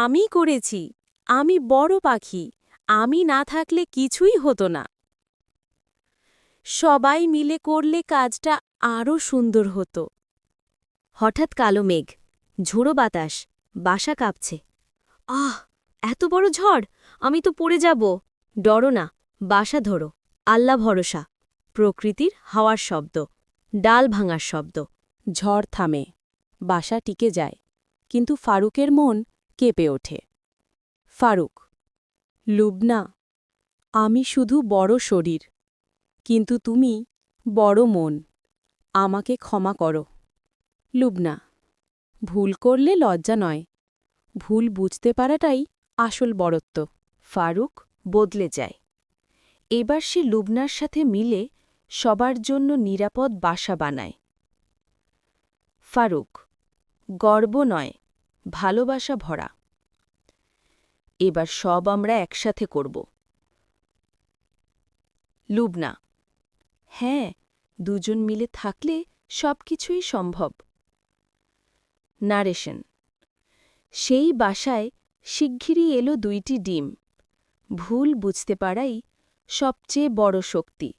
আমি করেছি। আমি বড় পাখি। আমি না থাকলে কিছুই হতো না। সবাই মিলে করলে কাজটা আরও সুন্দর হতো। হঠাৎ কালো মেঘ, ঝোড়ো বাতাস, বাসা কাঁপছে। আহ, এত বড় ঝড়! আমি তো পড়ে যাব। ডরো না, বাসা ধরো, আল্লাহ ভরসা। প্রকৃতির হাওয়ার শব্দ, ডাল ভাঙার শব্দ। ঝড় থামে, বাসা টিকে যায়, কিন্তু ফারুকের মন কেঁপে ওঠে। ফারুক, লুবনা, আমি শুধু বড় শরীর, কিন্তু তুমি বড় মন। আমাকে ক্ষমা করো। লুবনা, ভুল করলে লজ্জা নয়, ভুল বুঝতে পারাটাই আসল বড়ত্ব। ফারুক বদলে যায়। এবার সে লুবনার সাথে মিলে সবার জন্য নিরাপদ বাসা বানায়। ফারুক, গর্ব নয়, ভালোবাসা ভরা। এবার সব আমরা একসাথে করব। লুবনা, হ্যাঁ, দুজন মিলে থাকলে সবকিছুই সম্ভব। নারেশন, সেই বাসায় শিগগিরই এলো 2টি ডিম। ভুল বুঝতে পারাই সবচেয়ে বড় শক্তি।